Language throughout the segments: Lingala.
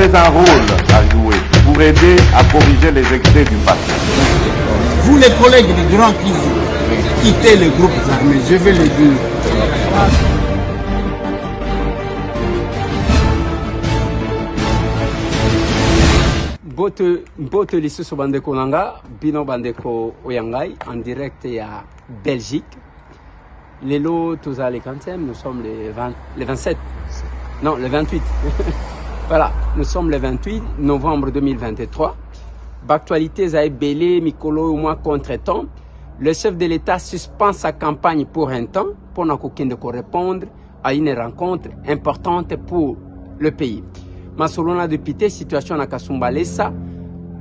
avez un rôle à jouer pour aider à corriger les excès du passé. Vous les collègues des grands qui quittez les groupes armés, je vais le dire. Bote lisusu bandeko nanga bino bandeko oyangai en direct à Belgique. Lelo toza le 40e, nous sommes le 27. Non, le 28. Voilà, nous sommes le 28 novembre 2023. D'actualité Zaïbélé, Mikolo au mois contre-temps. Le chef de l'État suspend sa campagne pour un temps pour ne répondre à une rencontre importante pour le pays. Masolona député situation na Kasumbalesa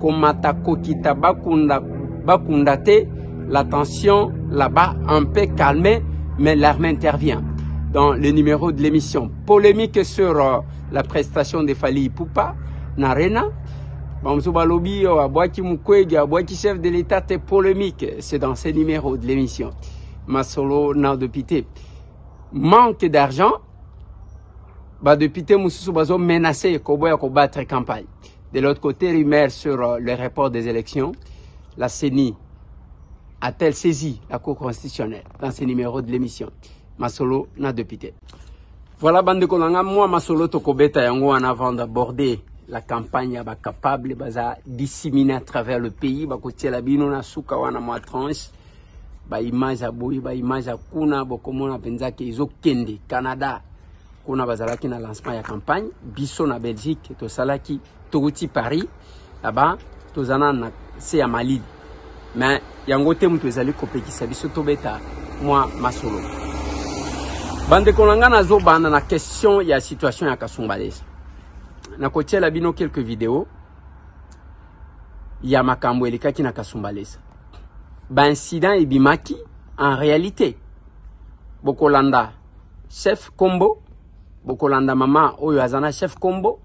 komata kokita bakundate la tension là-bas un peu calmée mais l'armée intervient. Dans le numéro de l'émission polémique sur la prestation de Fally Ipupa Narena Bamzuba Lobby Abouaki Mukwege Abouaki chef de l'État est polémique, c'est dans ce numéro de l'émission. Masolona député manque d'argent. Député Moussou Bazo menacé Koboya combattre campagne. De l'autre côté, rumeur sur le report des élections. La CENI a-t-elle saisi la Cour constitutionnelle dans ce numéro de l'émission? Masolo na député. Voilà, bande konanga, moi Masolo Tokobeta yango en avant d'aborder la campagne ba capable baza disséminer à travers le pays ba kotia la bino na suka wana mwa tranche ba image a boyi ba image a kuna bokomona penza ke izo kende Canada. On a bazalaki na lancement ya campagne biso na Belgique to salaki touti Paris là-bas to zana na c'est ya Mali mais yango te mutu ezali kopekisa biso to beta moi Masolo bande konanga na zo banda na question ya situation ya Kasumbalesa na kotia la bino quelques vidéos ya makambo elikaki na Kasumbalesa ba incident ebimaki en réalité bokolanda chef Kombo bokolanda mama oyo azana chef Kombo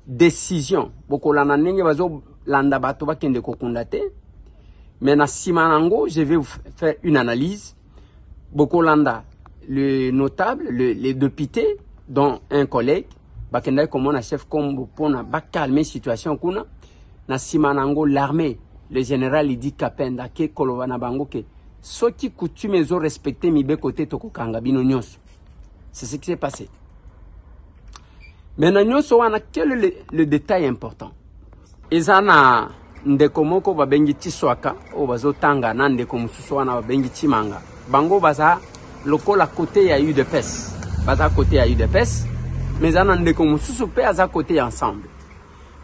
décision bokolanda ndenge bazo landa bato bakende kokunda te mais na simanango je vais vous faire une analyse bokolanda le notable les députés dont un collègue bakenda comme na chef Kombo pona ba calmer situation kuna na simanango l'armée le général Idi Kapenda ke kolobana bango ke soki coutume zo respecter mi be côté tokokanga bino nyonso. C'est ce qui s'est passé. Maintenant, nous savons quel est le détail important. Ezana ndeko moko babengi tiswaka o bazotanga na ndeko mususu wana babengi timanga. Bango baza lokola côté ya UDPS. Baza côté ya UDPS, mais zana ndeko mususu pe aza côté ensemble.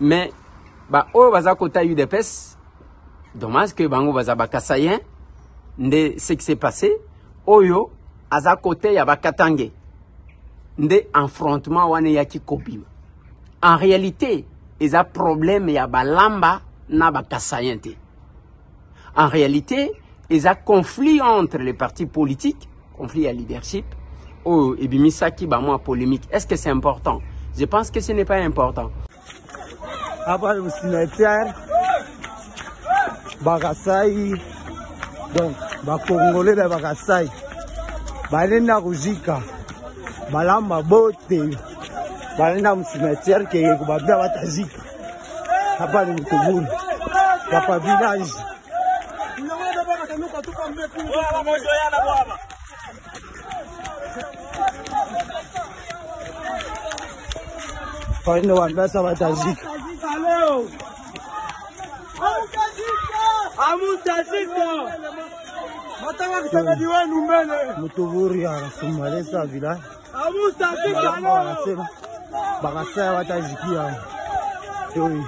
Mais ba o baza côté ya UDPS, dommage que bango baza bakasayen nde ce qui s'est passé. Oyo aza côté ya bakatange. Nde affrontement wane yaki kopima. En réalité, il y a problème ya balamba na bakasayente. En réalité, il y a conflit entre les partis politiques, conflit à leadership. Oh, et bimisaki ba moi polémique. Est-ce que c'est important? Je pense que ce n'est pas important. Après le cimetière, Bakasai, donc Bakongolais de Bakasai, Balena Rujika. Balamba bote balenda mcimetière ke kubabia batajika hapa ni Mtuguni hapa village kwa nini wanbasa batajika Mtuguri Kasumbalesa village bakasaya watajikia yoi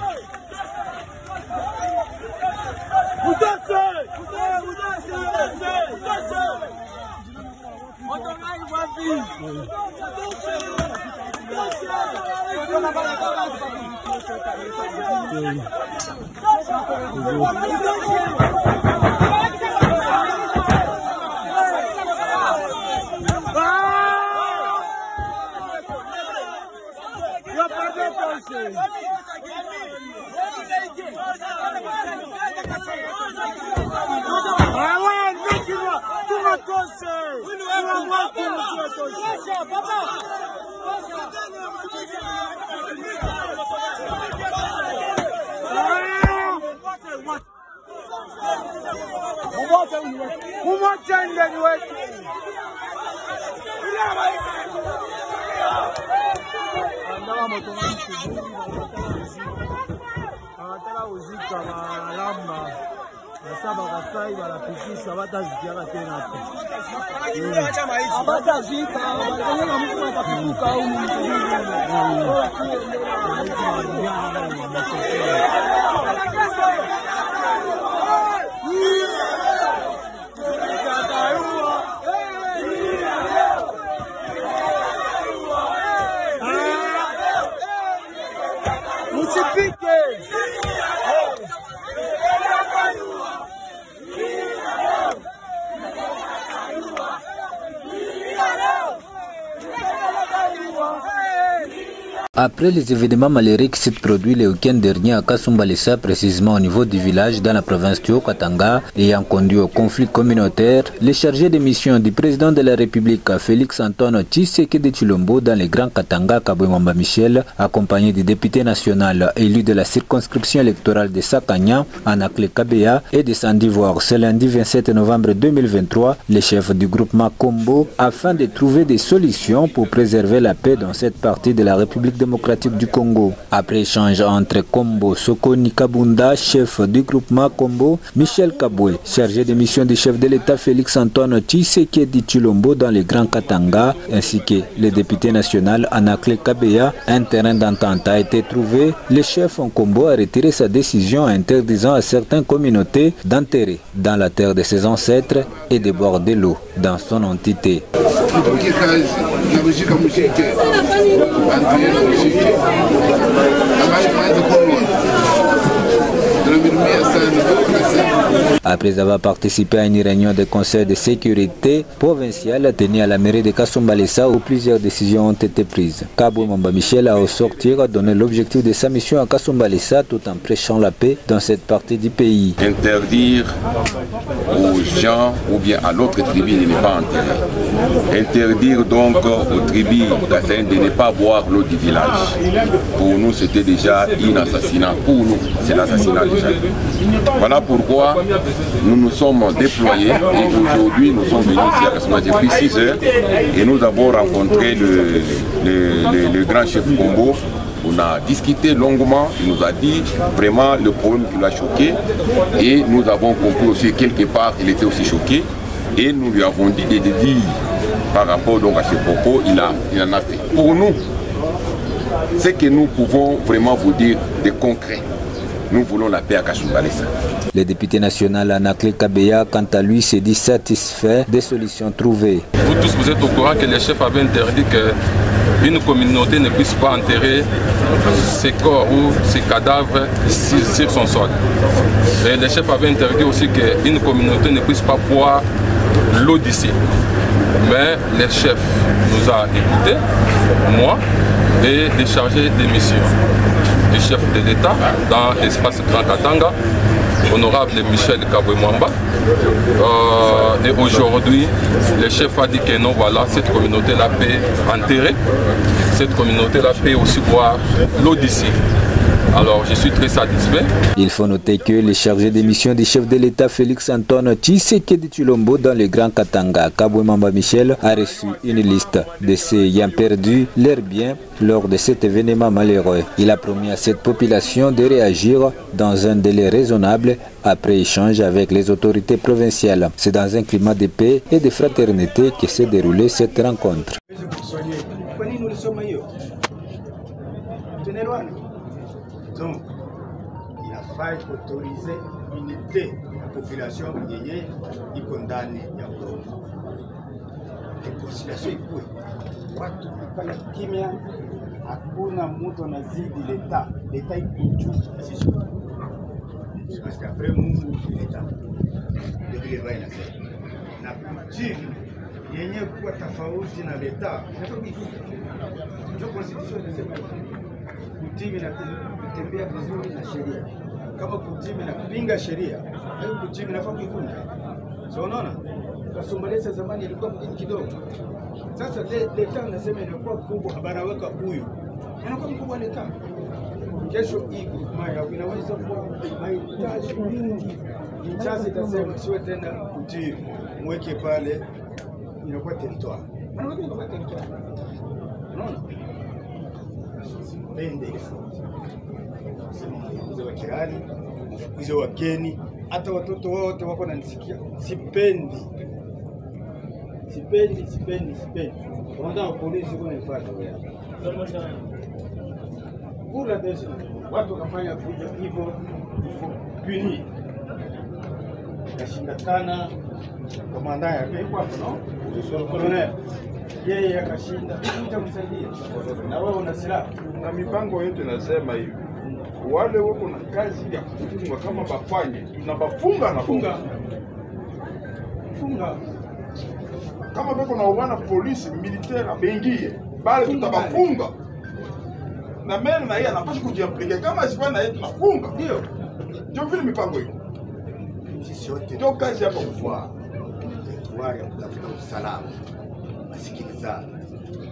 Après les événements malheureux qui s'est produits le week-end dernier à Kasumbalesa, précisément au niveau du village dans la province du Haut-Katanga, ayant conduit au conflit communautaire, les chargés de mission du président de la République, Félix Antoine Tshisekedi Tshilombo, dans les Grands Katanga, Kaboué-Mamba Michel, accompagné du député national élu de la circonscription électorale de Sakanya, Anaklé Kabea, et descendu voir ce lundi 27 novembre 2023 les chefs du groupement Kombo afin de trouver des solutions pour préserver la paix dans cette partie de la République démocratique du Congo. Après échange entre Kombo Sokoni Kabunda, chef du groupement Kombo, Michel Kaboué, chargé de mission du chef de l'État Félix Antoine Tshisekedi Tshilombo dans les Grands Katanga, ainsi que le député national Anaklé Kabea, un terrain d'entente a été trouvé. Le chef en Kombo a retiré sa décision interdisant à certaines communautés d'enterrer dans la terre de ses ancêtres et de boire de l'eau dans son entité. Après avoir participé à une réunion de conseil de sécurité provinciale tenue à la mairie de Kasumbalesa où plusieurs décisions ont été prises. Kaboué-Mamba Michel a au sortir donné l'objectif de sa mission à Kasumbalesa tout en prêchant la paix dans cette partie du pays. Interdire aux gens ou bien à l'autre tribu de ne pas enterrer. Interdire donc aux tribus de ne pas boire l'eau du village. Pour nous, c'était déjà un assassinat. Pour nous, c'est l'assassinat déjà. Voilà pourquoi nous nous sommes déployés et aujourd'hui nous sommes venus ici à Kasumbalesa depuis 6 heures et nous avons rencontré le grand chef Kombo. On a discuté longuement, il nous a dit vraiment le problème qui l'a choqué et nous avons compris aussi quelque part il était aussi choqué et nous lui avons dit de dire par rapport donc à ce propos, il en a fait. Pour nous, ce que nous pouvons vraiment vous dire de concret, nous voulons la paix à Kasumbalesa. Le député national Anaklé Kabea, quant à lui, s'est dit satisfait des solutions trouvées. Vous tous, vous êtes au courant que les chefs avaient interdit qu'une communauté ne puisse pas enterrer ses corps ou ses cadavres sur son sol. Et les chefs avaient interdit aussi qu'une communauté ne puisse pas boire l'eau d'ici. Mais les chefs nous ont écoutés, moi, et les chargés des missions du chef de l'État dans l'espace Grand Katanga, honorable Michel Kaboué-Mamba. Et aujourd'hui, le chef a dit que non, voilà, cette communauté-là peut enterrer, cette communauté-là peut aussi boire l'eau d'ici. Alors je suis très satisfait. Il faut noter que le chargé de mission du chef de l'État Félix Antoine Tshisekedi Tshilombo dans le Grand Katanga, Kaboué-Mamba Michel, a reçu une liste de ceux ayant perdu leurs biens lors de cet événement malheureux. Il a promis à cette population de réagir dans un délai raisonnable après échange avec les autorités provinciales. C'est dans un climat de paix et de fraternité que s'est déroulée cette rencontre. Donc, il a fallu autoriser l'unité de la population yenye ikondani ya udongo. Reconciliation ikuwe. Watu kufanya kimya, hakuna mtu anazidi leta. Leta iko juu ya sisi. Parce qu'après Mungu ni leta. Ndio vile baya inasema. Na kujiri yenye kuwa tofauti na leta. Ndio constitution inasema kutimi na kutembea vizuri na sheria. Kama kutimi na kupinga sheria, hayo kutimi nafaa kuikunda. So unaona? Kasumbalesa zamani ilikuwa mjini kidogo. Sasa leta nasema inakuwa kubwa, banaweka huyu. Anakuwa mkubwa leta. Kesho hii maya inaweza kuwa mahitaji mingi Kinshasa itasema siwe tena Utiri, mweke pale, inakuwa territoire. Inakuwa territoire. Unaona? Pende ile sauti. Sema wa kirani, hizo wageni, hata watoto wote wako wananisikia. Sipendi. Wanda polisi kuna ifuata wewe. Pour la deuxième, watu wakafanya fujo hivyo puni. Kashindikana komanda yake kwa no? Colonel. Yeye akashinda. Nitamsaidia. Na wewe una silaha. Na mipango yetu inasema hivi. Wale wako na kazi ya kufunga kama bafanye, tunabafunga na funga. Kama beko na wana polisi militaire bengie, bale tutabafunga. Na mimi na yeye anapaswa kujiamplike kama asifanye na yeye tunafunga. Ndio vile mipango hiyo. Sisi wote ndio kazi hapa kufua. Wale kutafuta usalama. Masikilizano,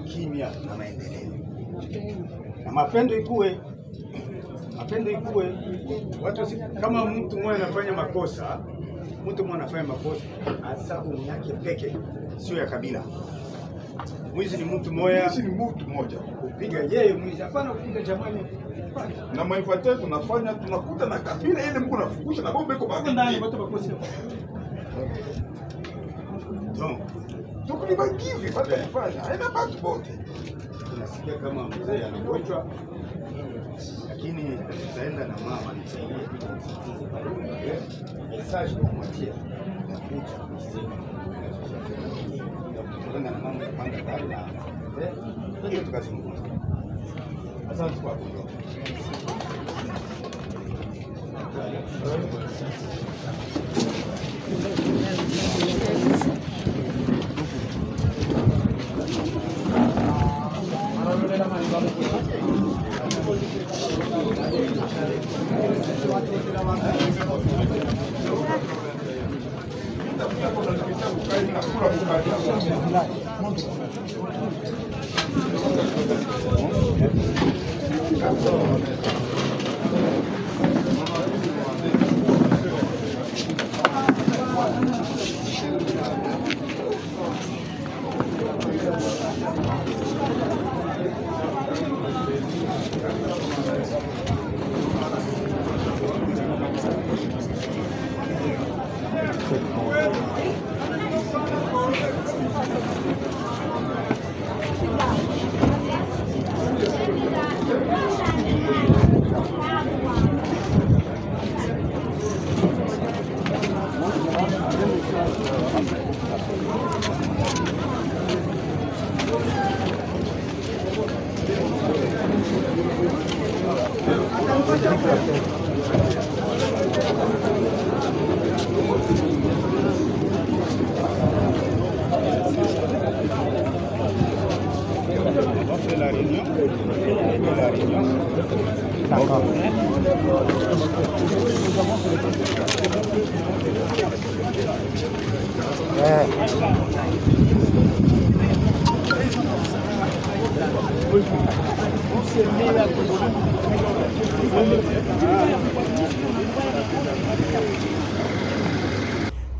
kimya na maendeleo. Na mapendo ikuwe. Watu kama mtu mmoja anafanya makosa, asabu ni yake peke, sio ya kabila. Mwizi ni mtu mmoja. Kupiga yeye mwizi, hapana kupiga jamani. Na maifuatayo tunafanya, tunakuta na kabila ile mko nafukusha na bombe iko baki. Ndani watu makosa. Donc, tukulibakivi pata ifanya, haina batu bote. Tunasikia kama mzee anagonjwa. Lakini tutaenda na mama nisaidie message kwa mwatia na kuja kusema tutaenda na mama kupanga gari na ndio tukazungumza. Asante kwa kuja.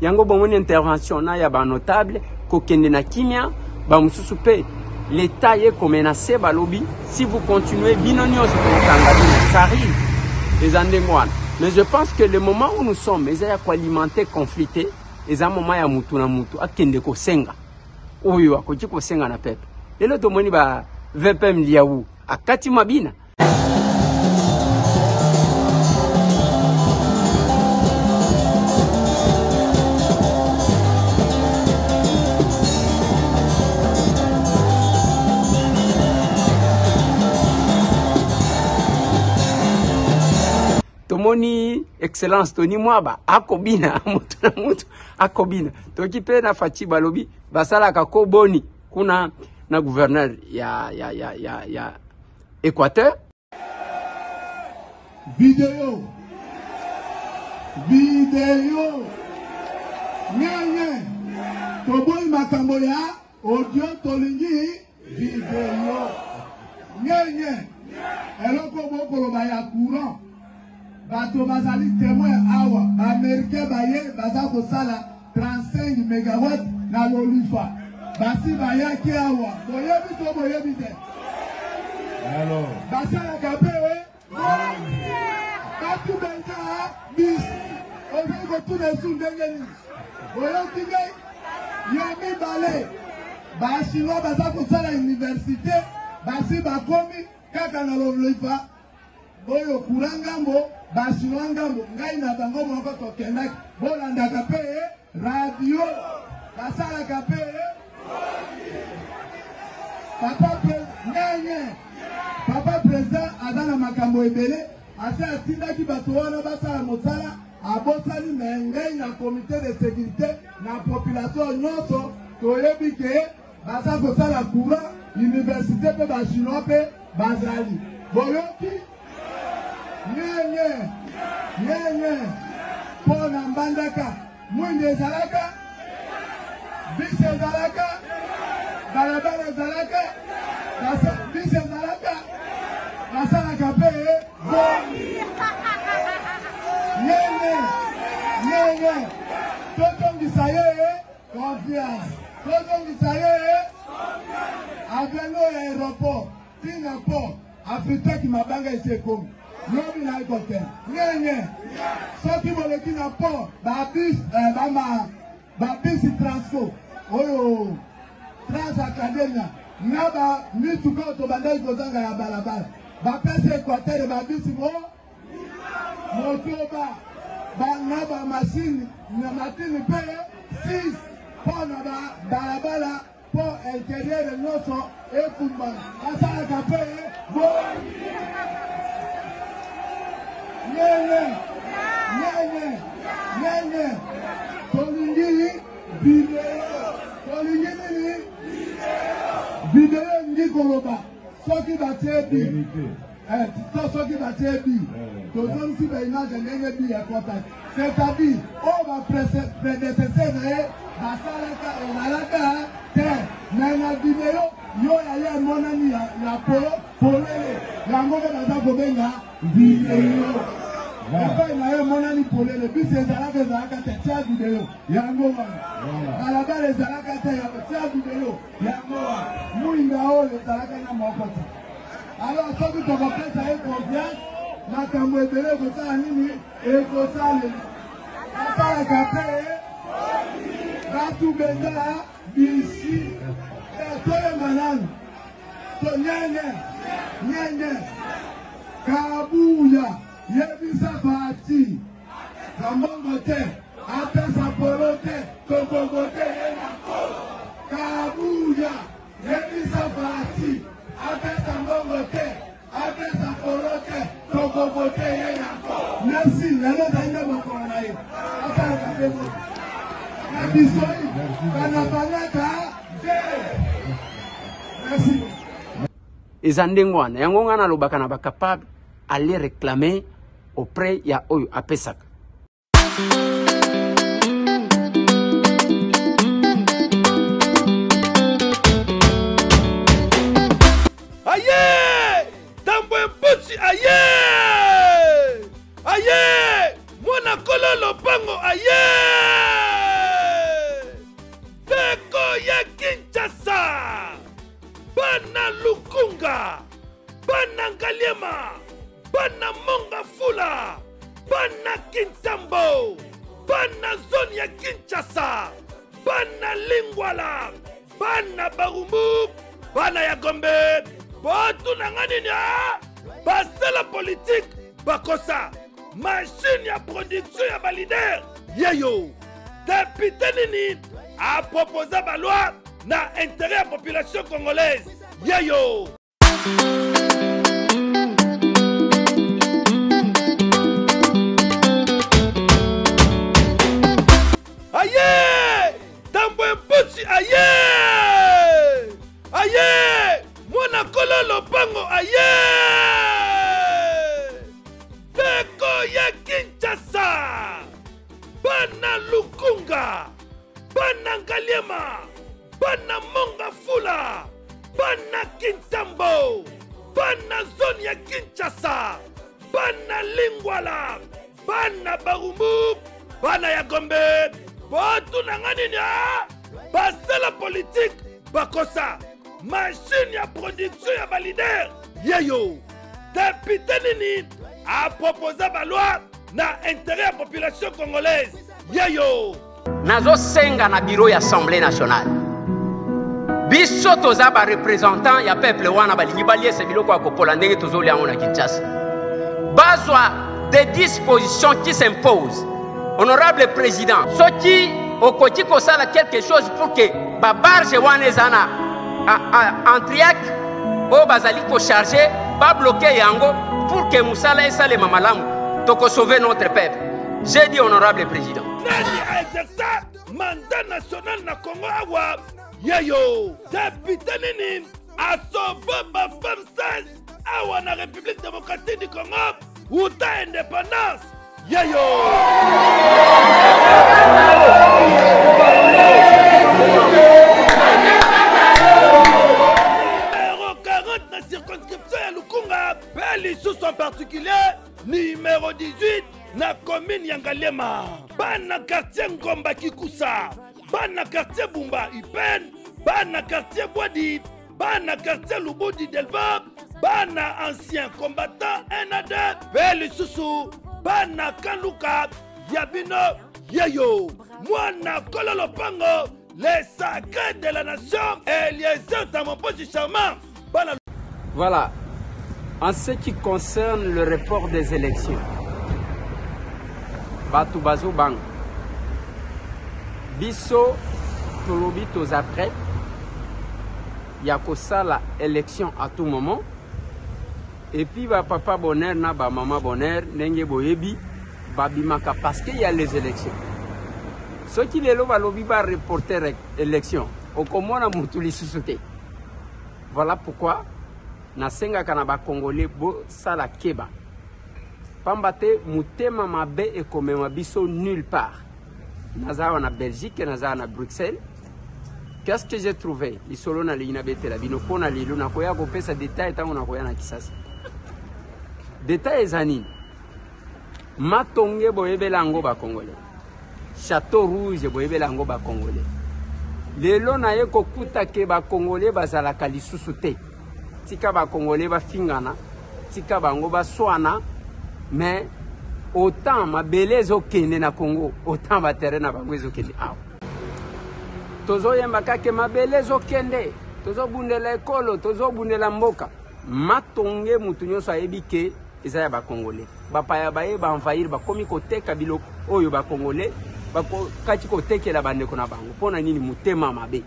Yango bomoni intervention na ya ba notable ko kende na kimia ba mususu pe l'état est menacé balobi si vous continuez binonios ça arrive les andengwana. Mais je pense que le moment où nous sommes ils ya ko alimenter conflicté ils a moment ya mutu na mutu akende ko senga oyo akoki ko senga na pepe lelo tomoni ba VPM liawu akati mabina. Tomoni excellence Tony Mwaba akobina mutu na mutu akobina toki pe na fachi balobi basala kako boni kuna na gouverneur ya Équateur. Vidéo nyanye toboyi makambo ya audio tolingi video nyanye eloko bokoloba ya courant bato bazali témoin awa américain baye baza kosala 35 mégawatts na lolifa basi bayaki awa boyebi to boyebi te basalaka mpe batu benza bisi ozoki kotuna esu ndenge nini oyoki ngai yo mibale bachinois baza kosala université basi bakomi kaka na lolifa oyo kura ngambo bachinois ngambo ngai na bango moko tokendaki bolandaka mpe radio basalaka mpe papa président aza na makambo ebele ase atindaki bato wana basala mosala abosani me ngai na comité de sécurité na population nyonso toyebi ke baza kosala kura université mpe bachinois mpe bazali boyoki nyenye mpo na mbandaka mwindi ezalaka bisi ezalaka balabala ezalaka bisi ezalaka basalaka mpe nyenye totongisa ye confiance totongisa ye avengo ya aéroport tina mpo afriteki mabanga esi ekomi yobi na ikokene nyenye soki boleki na port babisi transfo oyo transacademia na bamituka oyo tobandaki kozanga ya balabala bapesa équateur babisi motoba na bamashine na matini mpe 6 mpo na balabala mpo interieur nyonso efumbana basalaka mpe nyenye tolingi video ngi koloba soki batie bi soki batie bi tozongisi baimage ndenge bi ekotaki c'est-à-dire oyo baprédécesseur na ye basalaka ezalaka te me na video yo yaye emonani ya polele yango mpe baza kobenga video epai na ye emonani polele bisi ezalaka te tia video yango wana balabala ezalaka te tia video yango wana mwinda oyo ezalaka na moko te alors soki tokopesa ye confiance makambo ebele ekosala nini ekosaleli asalaka mpe batu benza bisi toyenga nani to nyenye kabuya yebisa fati kambongo te apesa polo te tobongo te kabuya yebisa fati apesa mbongo te apesa polo te tobongo te merci lelo zainga mokolo na ye asalaka mpe na bisoi banafangaka merci. eza ndenge wana yango nga nalobaka na bacapable aller réclamer auprès ya oyo apesaka. Aye! Tambo mposi aye! Aye! Mwana kololo pango aye! Feko ya Kinshasa! Bana Lukunga! Bana Ngaliema! Bana Mongafula! Bana Kintambo! Bana zone ya Kinshasa! Bana Lingwala! Bana Barumbu! Bana ya Gombe! Botu nangani ya basela politique bakosa machine ya production ya balider yeyo député nini a proposé ba loi na intérêt ya population congolaise yeyo. Aye tambo mposi aye aye mwana kololo pango aye Feko ya Kinshasa Bana Lukunga Bana Ngaliema Bana Mongafula Bana Kintambo Bana zone ya Kinshasa bana Lingwala, bana Barumbu, bana ya Gombe, botu nanganini basala politique bakosa machine ya production ya balider yeyo député nini a proposé ba loi na intérêt ya population congolaise yeyo nazo senga na bureau ya Assemblée nationale biso toza ba représentant ya peuple wana balingi baliese biloko ya kopola ndenge tozolia ngo na Kinshasa bazwa des dispositions qui s'imposent. Honorable président soki okoti kosala quelque chose pour que ba barge wana ezana en triac o bazali ko charger ba bloquer yango pour que musala esale mamalamu toko sauver notre peuple. J'ai dit honorable président. Nani a exercé mandat national na Congo awa yeyo député nini a sauvé ba femme sage awa na République démocratique du Congo ou ta indépendance yeyo numéro 40 na circonscription ya Lukunga Belissus en particulier numéro 18 na commune ya Ngaliema bana quartier Ngomba Kikusa bana quartier Bumba Ipen bana quartier Boadi bana quartier Lubudi Delva bana ancien combattant NAD Belissus bana Kanluka Yabino yeyo mwana Kololo Pango les sacrés de la nation Eliezer Tamompoji Charmant bana. Voilà, en ce qui concerne le report des élections Batu Bazo Bang Biso Tolobi toza prêt Yakosala élection à tout moment et puis ba papa bonheur na ba maman bonheur nenge boyebi babimaka parce qu'il y a les élections. Ce qui les loba lobi ba reporter élection okomona mutuli susute. Voilà pourquoi na senga kana ba congolais bo sala keba. Pambate mutema mabe et komema biso nulle part. Naza en Belgique, naza en Bruxelles. Qu'est-ce que j'ai trouvé? Isolo na lina betela bino pona lilo na koya ko pesa détail tango na koya na Kisasa. Détail ezani. Matonge boyebe lango ba congolais. Château Rouge boyebe lango ba congolais. Lelo na ye kokuta ke ba congolais bazala kalisusu te. Tika ba congolais ba fingana, tika bango ba swana, mais autant ma belezo kende na Congo, autant ba terrain na bango ezokende awa. Tozo yemba kake ma belezo kende, tozo bundela ekolo, tozo bundela mboka. Matonge mutu nyonso ayebi ke eza ya ba congolais. Ba paya baye ba envahir ba komi koteka biloko oyo ba congolais, ba kati kotekela bandeko na bango. Pona nini mutema mabe.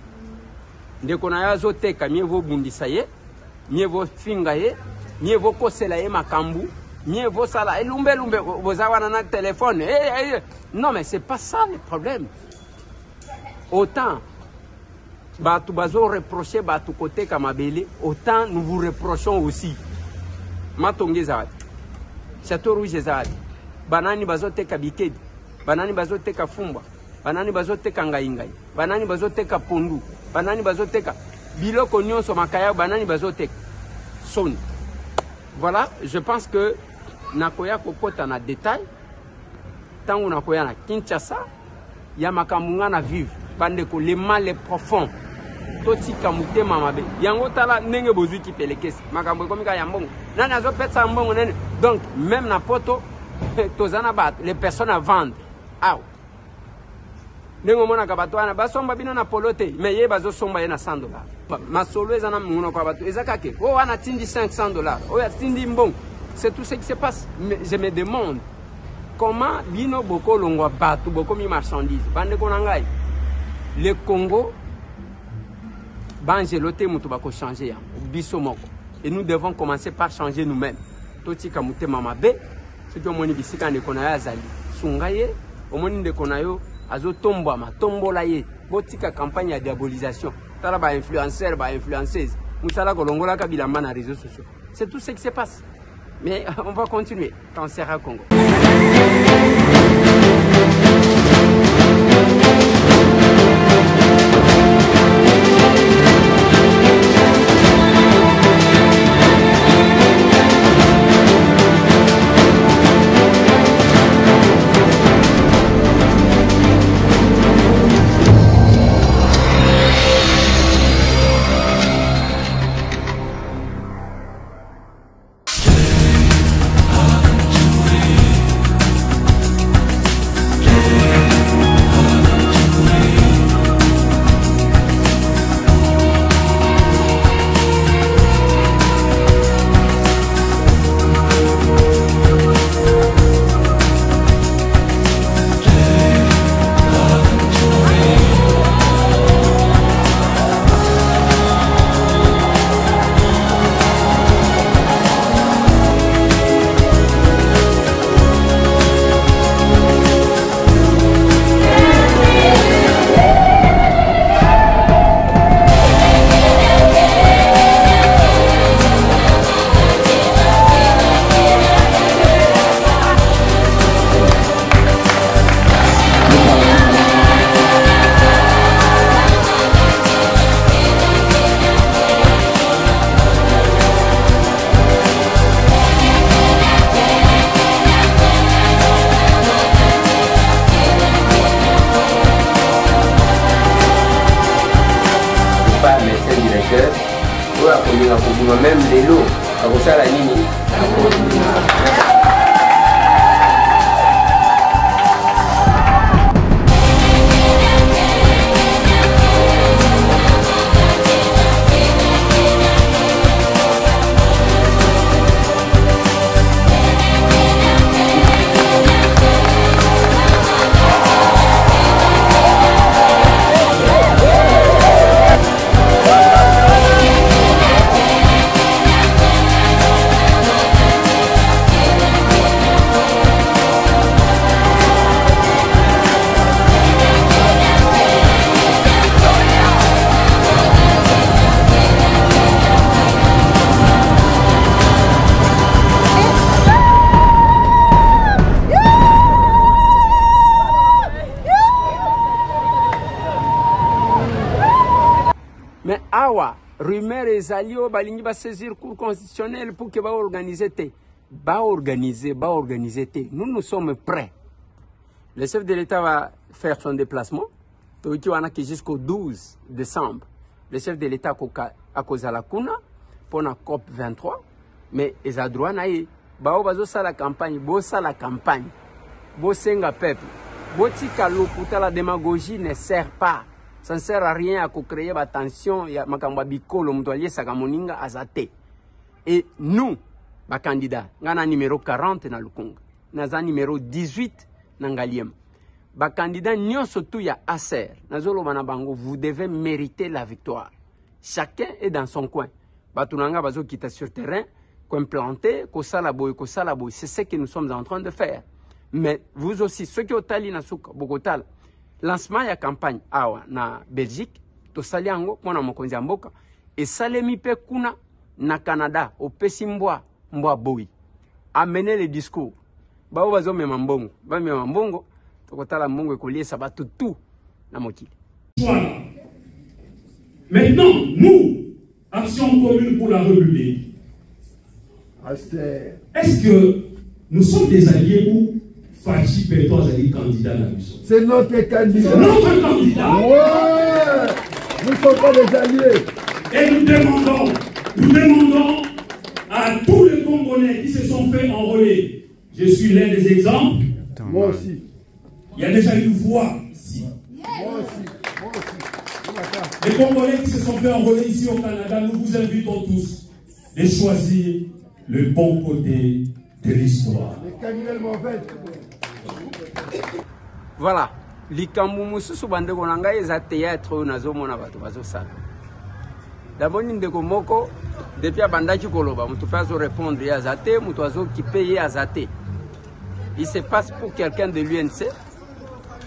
Ndeko na yazo teka mieux vaut bundisa ye, mieux vaut finga ye, mieux vaut kosela ye makambu. Mieux vaut ça là. Et lumbe, vous avez un téléphone. Non, mais c'est pas ça le problème. Autant, tu vas reprocher tu côté Kamabele, autant nous vous reprochons aussi. Matonge Zad, Château Rouge Zad, Banani Bazote Kabiked, Banani Bazote Kafumba, Banani Bazote Kangaingai, Banani Bazote Kapundu, Banani Bazote Biloko Nyon Somakaya, Banani Bazote Son. Voilà, je pense que nakoya kokota na détail tango nakoya na Kinshasa ya makamunga na vivre bandeko le mal est profond totika mutema mabe yango tala ndenge bozuki pelekesi makambo komika ya mbongo nani azo pesa mbongo nene donc même na poto tozana bat les personnes à vendre aw ndenge mona ka bato ana basomba bino na polote mais ye bazo somba ye na $100 masolo ezana munguna kwa bato ezakake o wana tindi $500 o ya tindi mbongo. C'est tout ce qui se passe. Mais je me demande comment bino boko longwa batu boko mi marchandise. Bande konangai. Le Congo bangelote mutu bako changer ya biso moko. Et nous devons commencer par changer nous-mêmes. Toti kamute mama be. Ce que moni bisika ne konaya zali. Sungaye omoni de konayo azo tomba ma tombola ye. Botika campagne de diabolisation. Tala ba influenceur ba influenceuse. Musala kolongola kabila na réseaux sociaux. C'est tout ce qui se passe. Mais on va continuer quand on sera au Congo. kolinga kobima même lelo akosala nini. Mais awa, rumeur et alliés, balingi va saisir cour constitutionnel pour que va organiser. Nous sommes prêts. Le chef de l'État va faire son déplacement. Jusqu'au 12 décembre. Le chef de l'État a causé la Kuna pour la COP 23. Mais ils ont droit à la campagne. La campagne. Bosenga peuple. Botika loputa la démagogie ne sert pas. Ça ne sert à rien à créer la tension. Et nous, les candidats, nous avons numéro 40 dans le Congo. Nous avons numéro 18 dans Galiem. Les candidats, nous surtout, il y a Acer. Vous devez mériter la victoire. Chacun est dans son coin. Batunanga bazo qui est sur le terrain, implanté, c'est ce que nous sommes en train de faire. Mais vous aussi, ceux qui ont tali na souka, Bogota, lancement de la campagne na Belgique, to saliango pona mokonzi mboka et salemi pe kuna na Canada au Pesimboa mboa boy. Amener le discours. Ba bazo mema mbongo, ba mema mbongo, to kotala mbongo ekolier sabatu tout na mokili. Voilà. Maintenant, nous, Action commune pour la République. Est-ce que nous sommes des alliés ou Fachi Pétor est candidat à la mission? C'est notre candidat. C'est notre candidat. Ouais. Nous ne sommes pas des alliés. Et nous demandons à tous les Congolais qui se sont fait enrôler. Je suis l'un des exemples. Moi aussi. Il y a déjà une voix ici. Moi aussi. Les Congolais qui se sont fait enrôler ici au Canada, nous vous invitons tous de choisir le bon côté de l'histoire. Voilà. Likambu mususu bandeko nanga eza théâtre nazomona bato bazosala. D'abord ndeko moko depuis abandaki koloba mutu pazo répondre ya zate mutu azo kipaye azate. Il se passe pour quelqu'un de l'UNC.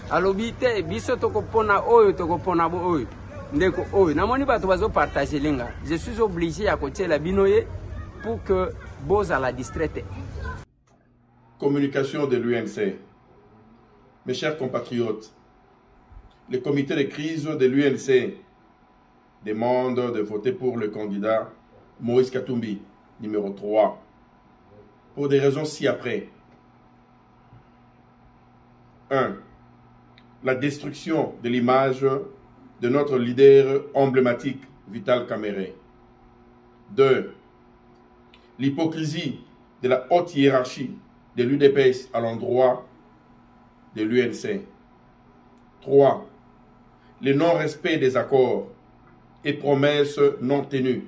Alobite biso tokopona oyo tokopona bo oyo. Ndeko oyo namoni bato bazo partager linga. Je suis obligé à côté la binoye pour que boza la distraite. Communication de l'UNC. Mes chers compatriotes, le comité de crise de l'UNC demande de voter pour le candidat Moïse Katumbi, numéro 3, pour des raisons ci-après. 1. La destruction de l'image de notre leader emblématique, Vital Kamerhe. 2. L'hypocrisie de la haute hiérarchie de l'UDPS à l'endroit de l'UNC. 3. Le non-respect des accords et promesses non tenues.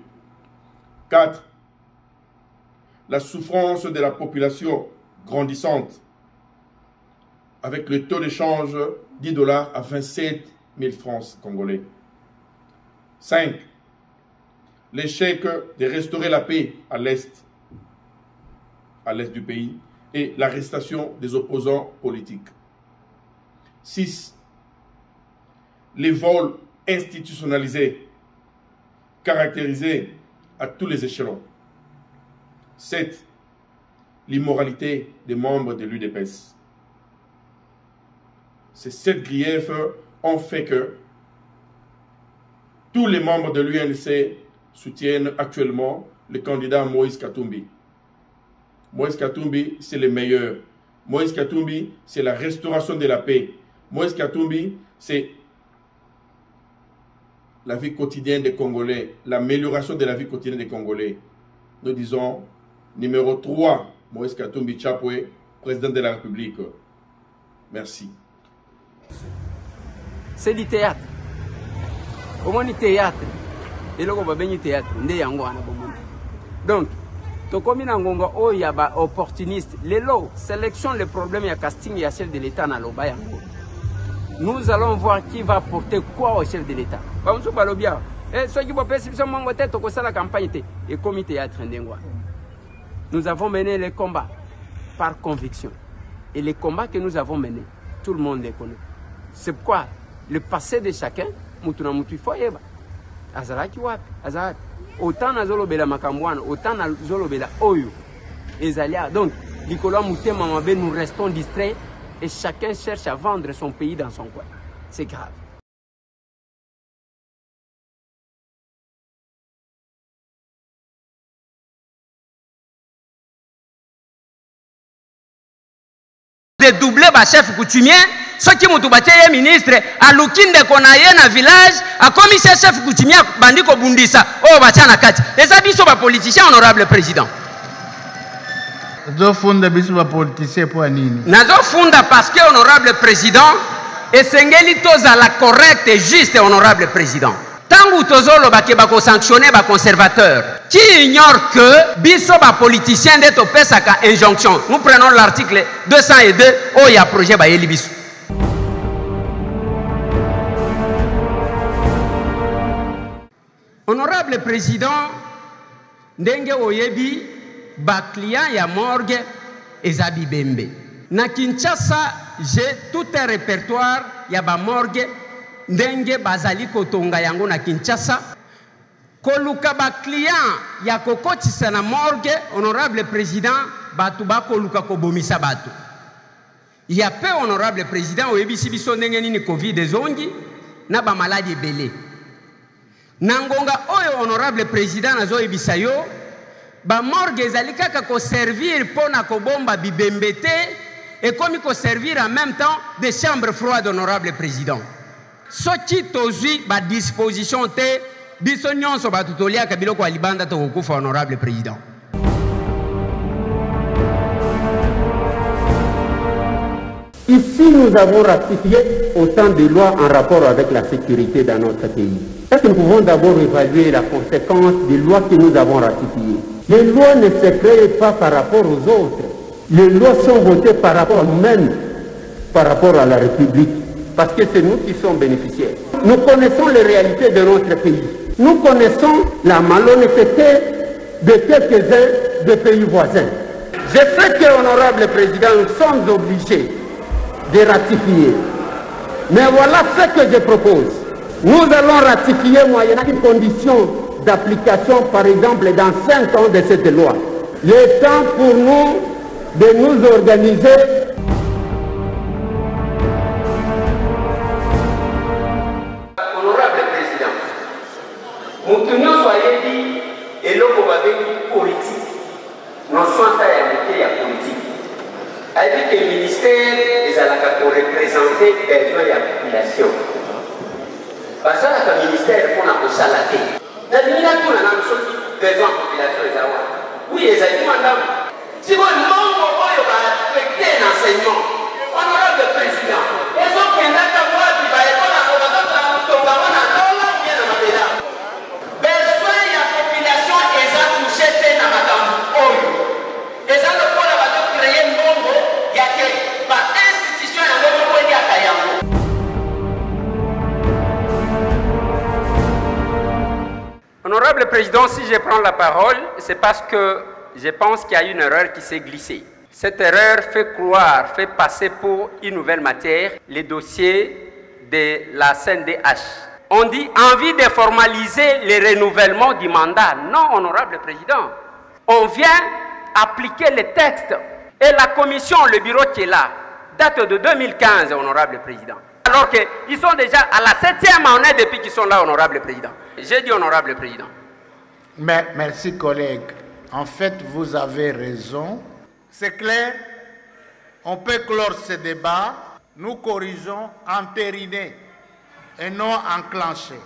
4. La souffrance de la population grandissante avec le taux d'échange $10 à 27 000 francs congolais. 5. L'échec de restaurer la paix à l'est du pays et l'arrestation des opposants politiques. 6. Les vols institutionnalisés, caractérisés à tous les échelons. 7. L'immoralité des membres de l'UDPS. Ces 7 griefs ont fait que tous les membres de l'UNC soutiennent actuellement le candidat Moïse Katumbi. Moïse Katumbi, c'est le meilleur. Moïse Katumbi, c'est la restauration de la paix. Moïse Katumbi, c'est la vie quotidienne des Congolais, l'amélioration de la vie quotidienne des Congolais. Nous disons numéro 3, Moïse Katumbi Chapwe, président de la République. Merci. C'est du théâtre. Au moins du théâtre. Et là, on va bien théâtre. Donc, comme il y a un opportuniste, les lots, sélection les problèmes, il y a casting, il y a chef de l'État dans le bas. Nous allons voir qui va porter quoi au chef de l'État. Nous avons mené les combats par conviction. Et les combats que nous avons menés, tout le monde les connaît. C'est pourquoi le passé de chacun, autant na zolobela makambwana, autant na zolobela oyo. Donc, Nicolas Mouté Mamabé, nous restons distraits et chacun cherche à vendre son pays dans son coin. C'est grave. De doubler ba chef coutumier, ce qui m'a tout ministre, à l'Oukinde qu'on a dans village, à commissaire chef coutumier, bandiko bundisa, oh bachana kati. Les habits sont pas politiciens, honorable président. Nazo funda biso ba politicien pour nini? Nazo funda parce que honorable président, et sengeli toza la correcte et juste honorable président. Tangu tozolo bako sanctionner ba conservateur. Qui ignore que biso ba politicien de to pesaka injonction. Nous prenons l'article 202 où il y a projet ba yeli biso. Honorable président, ndenge oyebi ba client ya morgue ezabi bembe. Na Kinshasa, j'ai tout un répertoire ya ba morgue ndenge bazali kotonga yango na Kinshasa. Koluka ba client ya kokotisa na morgue, honorable président, batu ba koluka kobomisa batu. Il y a peu, honorable président, oyebisi biso ndenge nini Covid ezongi na ba maladie belé. Nangonga oyo honorable président nazo yebisa yo, ba morgue ezali kaka ko servir pona kobomba bibembete et comme ko servir en même temps des chambres froides, honorable président. Soki tozui ba disposition te biso nyonso batutolia ka biloko alibanda to kokufa, honorable président. Ici, nous avons ratifié autant de lois en rapport avec la sécurité dans notre pays. Est-ce que nous pouvons d'abord évaluer la conséquence des lois que nous avons ratifiées? Les lois ne se créent pas par rapport aux autres. Les lois sont votées par rapport à nous-mêmes, par rapport à la République, parce que c'est nous qui sommes bénéficiaires. Nous connaissons les réalités de notre pays. Nous connaissons la malhonnêteté de quelques-uns des pays voisins. Je sais que, honorable président, nous sommes obligés de ratifier. Mais voilà ce que je propose. Nous allons ratifier moyennant une condition d'application, par exemple, dans 5 ans de cette loi. Il est temps pour nous de nous organiser. Honorable président, nous soyez dit, et l'on va venir politique. Nous sommes à politique. Avec le ministère des alacats pour représenter les besoins de la population. Parce que le ministère pour la salaté. Dans le ministère, nous avons besoin de la population. Oui, les amis, madame. Si vous avez affecté l'enseignement, honorable président, ils ont fait un accord qui va être la besoin de la population et ça touché dans la Oyo. Et ça ne peut pas créer un monde. Honorable président, si je prends la parole, c'est parce que je pense qu'il y a une erreur qui s'est glissée. Cette erreur fait croire, fait passer pour une nouvelle matière les dossiers de la CNDH. On dit envie de formaliser le renouvellement du mandat. Non, honorable président. On vient appliquer les textes. Et la commission, le bureau qui est là, date de 2015, honorable président. Alors qu'ils sont déjà à la 7e année depuis qu'ils sont là, honorable président. J'ai dit honorable président. Mais, merci collègue. En fait, vous avez raison. C'est clair. On peut clore ce débat. Nous corrigeons entériner et non enclencher.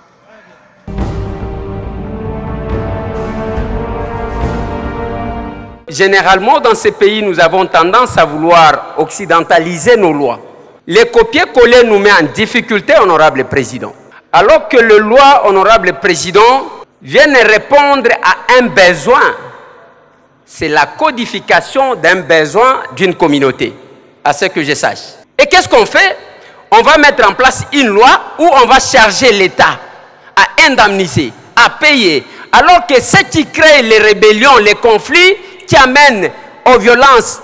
généralement dans ces pays, nous avons tendance à vouloir occidentaliser nos lois. Les copier-coller nous met en difficulté, honorable président. Alors que le loi, honorable président, vient répondre à un besoin. C'est la codification d'un besoin d'une communauté, à ce que je sache. Et qu'est-ce qu'on fait? On va mettre en place une loi où on va charger l'État à indemniser, à payer. Alors que ce qui crée les rébellions, les conflits, qui amènent aux violences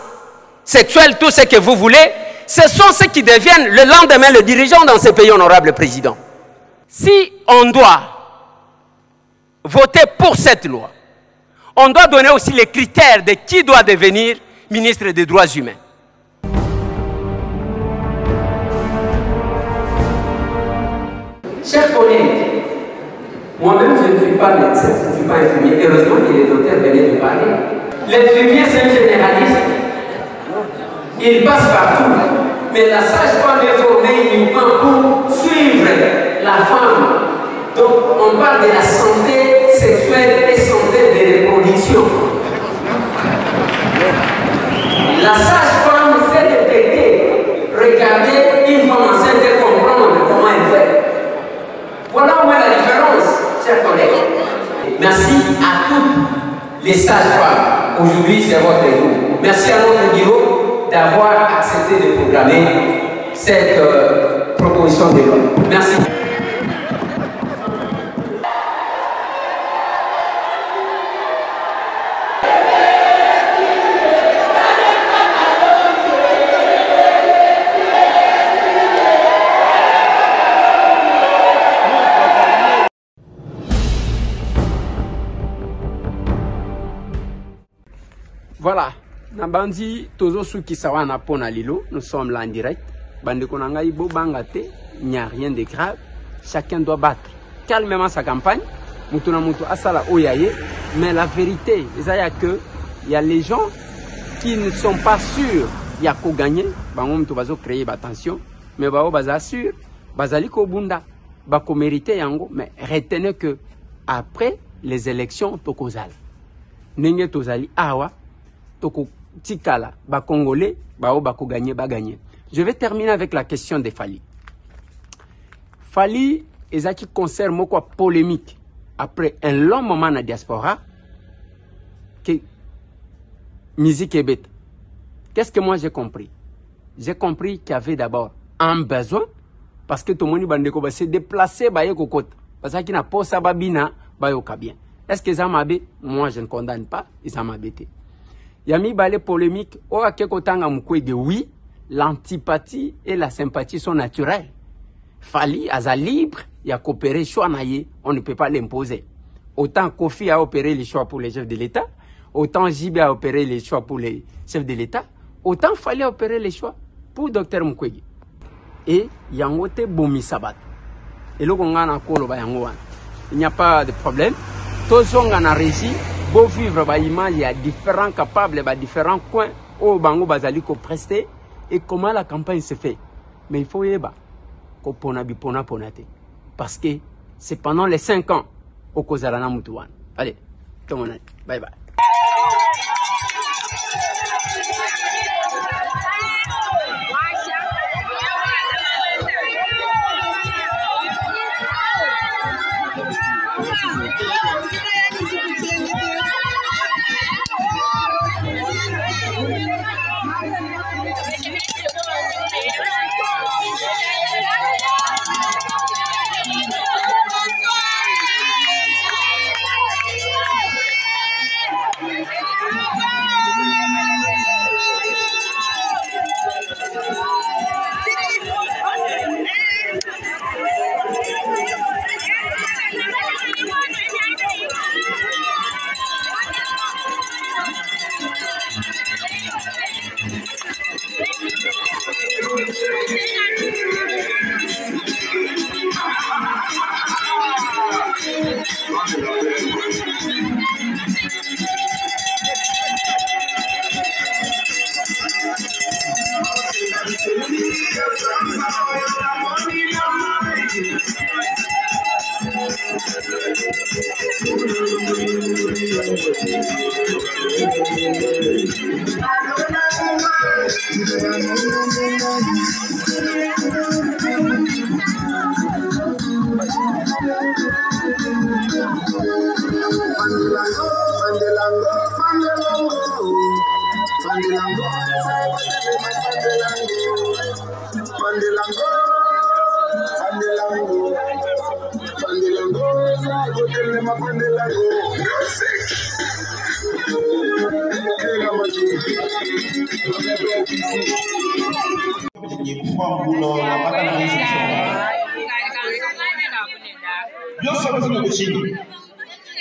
sexuelles, tout ce que vous voulez, ce sont ceux qui deviennent le lendemain le dirigeant dans ces pays, honorable président. Si on doit voter pour cette loi, on doit donner aussi les critères de qui doit devenir ministre des Droits humains. Chers collègues, moi-même je ne suis pas médecin, je ne suis pas infirmier. Heureusement que les docteurs venaient de parler. L'infirmier, c'est un généraliste. Il passe partout. Mais la sage-femme est formée uniquement pour suivre la femme. Donc on parle de la santé sexuelle et santé de reproduction. La sage-femme sait détecter, regarder une femme enceinte et comprendre comment elle fait. Voilà où est la différence, chers collègues. Merci à toutes les sages-femmes. Aujourd'hui, c'est votre jour. Merci à notre bureau d'avoir accepté de programmer cette proposition de loi. Merci. Voilà, Nabandi Tozo Suki Sawana Pona Lilo, nous sommes là en direct. Bande Konangaï Bo Bangate, il n'y a rien de grave. Chacun doit battre calmement sa campagne. Moutona Moutou Asala Oyaye. Mais la vérité, il y a les gens qui ne sont pas sûrs il y a qu'au gagner. Bango Moutou Bazo créer attention. Mais Bao Baza sûr, Bazaliko Bunda, Bako mérité Yango. Mais retenez que après les élections, Tokozal. Nenge Tozali Awa. Toko Tikala, ba Congolais, ba bako gagner, ba gagner. Je vais terminer avec la question de Fali. Fali, est qui concerne quoi polémique après un long moment dans la diaspora, que musique est bête. Qu'est-ce que moi j'ai compris? J'ai compris qu'il y avait d'abord un besoin, parce que tout le monde va se déplacer, parce qu'il n'a pas ça, babina, bien. Est-ce que ça m'a bête? Moi je ne condamne pas, ça m'a bêté. Yami balé polémique, oui, l'antipathie et la sympathie sont naturelles. Fali, Aza libre, il a coopéré, choix naïe, on ne peut pas l'imposer. Autant Kofi a opéré les choix pour les chefs de l'État, autant Jibé a opéré les choix pour les chefs de l'État, autant Fali a opéré les choix pour Dr Mukwege. Et Yangote Bomi Sabat. Et le Gongana Kolo Bayangoan. Il n'y a pas de problème. Tous on a réussi. Beau vivre, il y a différents capables, différents coins où Bango Bazaliko presté et comment la campagne se fait. Mais il faut y aller. Parce que c'est pendant les 5 ans au Kozarana Moutouan. Allez, tout le monde, bye bye.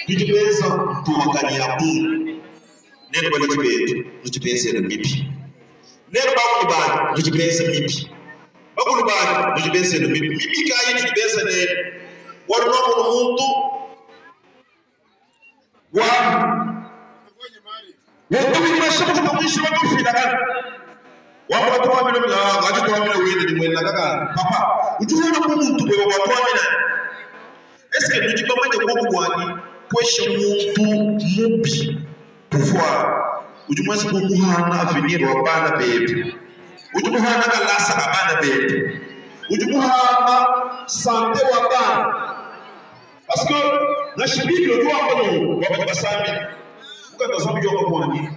Nijipeza tumakanya Mungu neno bali kibetu nijipeza mipi neno baku bali nijipeza mipi baku bali nijipeza mipi mipi kai nijipeza ne warno muntu wa wetu nimeshabu kukuishi watu fidaka watu wa mimi ngaji tu mimi wewe ni mwenda kaka papa utuona muntu bebo watu wa mimi est-ce que nous disons que nous avons mubi pouvoir ujumwa siku muhana avenir wa bana bebe ujumwa hana kalasa bana bebe ujumwa hana santé wa bana parce que na shibiki le doit ambalo wa basami ukata zambi yo kwani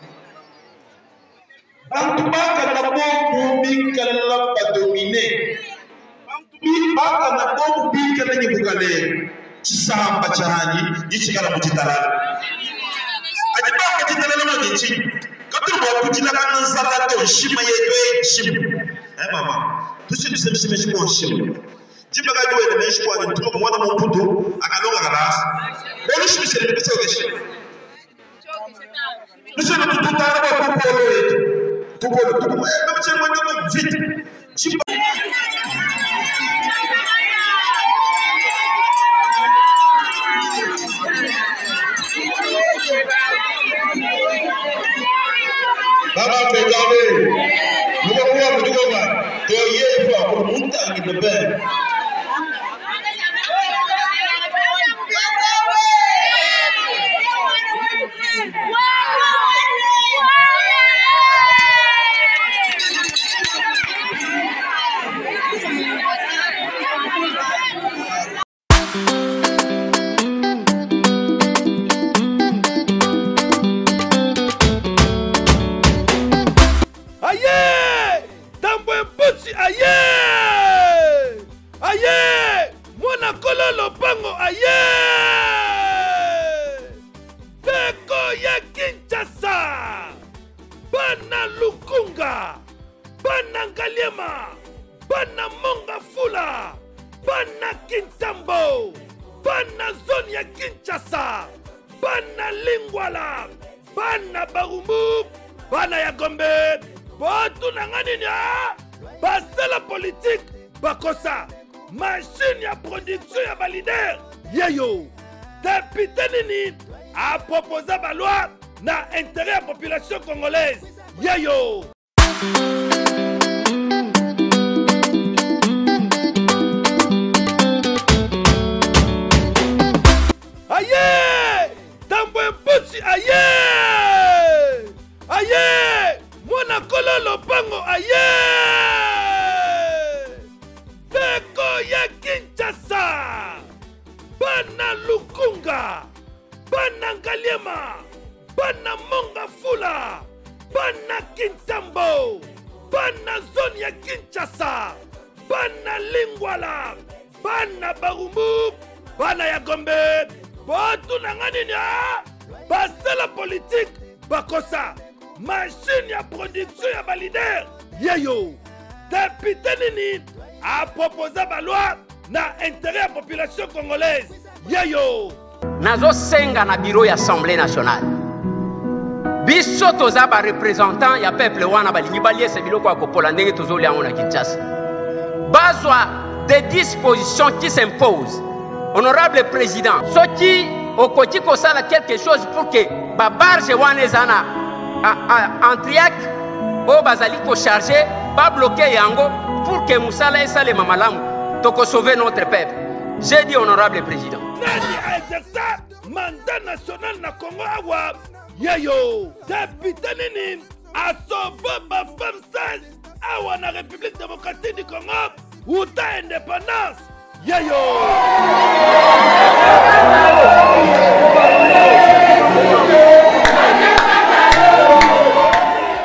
antubaka na bomu bikala pa dominer antubaka na bomu bikala nyibukale Samba chani yichikara muchitarala ajibanga chitarala mwagichi katuru kuchina kana sala to shima yewe shima mama tushimse shimo shima jibaga jowe ne shiko ani tuko mwana mputo akalonga kalasa bolo shimse ne pesa ogeshi nishana tututara ba popolo yetu popolo mchemwa ndo vite jiba Baba Begabe, nous avons vu que tu es pour montagne de paix. Aye! Mwana kololo pango aye! Teko ya Kinshasa! Bana Lukunga! Bana Ngaliema! Bana Mongafula! Bana Kintambo! Bana zone ya Kinshasa! Bana Lingwala! Bana Barumbu! Bana ya Gombe! Botu nanganinya! Basela politique! Bakosa! Machine ya production ya balider yeyo député nini a proposé ba loi na intérêt ya population congolaise yeyo aye tambo mpusi aye aye mwana kololo pango aye Teko ya Kinshasa! Bana Lukunga! Bana Ngaliema! Bana Mongafula! Bana Kintambo! Bana zone ya Kinshasa! Bana Lingwala! Bana Barumbu! Bana ya Gombe! Botu nanganinya! Basela politique! Bakosa! Machine ya production ya balider! Yeyo! Député nini a proposé ba loi na intérêt ya population congolaise yeyo nazo senga na bureau ya Assemblée nationale biso toza ba représentant ya peuple wana balingi baliese biloko ya kopola ndenge tozolia ngo na Kinshasa bazwa des dispositions qui s'imposent honorable président soki okoti kosala quelque chose pour que ba barge wana ezana Antriac o bazali ko charger pas bloquer yango pour que Moussala et Salé Mamalamu toko sauver notre peuple. J'ai dit honorable président. Nani a exercé mandat national na Congo awa yeyo député nini a sauvé ma femme 16 awa na République démocratique du Congo uta indépendance yeyo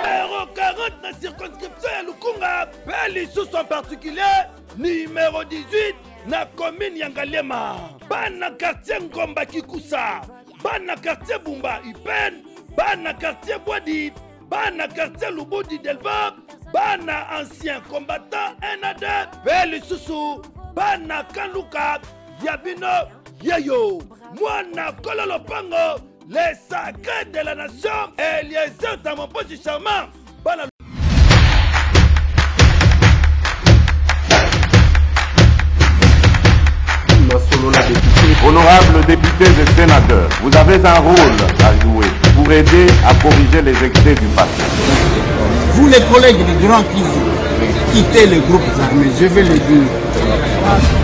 numéro 40 na circonscription ya Lukunga Beli sous en particulier numéro 18 na commune ya Ngaliema bana quartier Ngomba Kikusa bana quartier Bumba Ipen bana quartier Boadi bana quartier Lubudi Delva bana ancien combattant NAD Beli Susu bana Kaluka Yabino Yeyo Mwana Kololo Pango les sacrés de la nation Eliezer Tamompochi Charmant bana Honorables députés et sénateurs, vous avez un rôle à jouer pour aider à corriger les excès du passé. Vous les collègues des grands qui quittez les groupes armés, je vais le dire.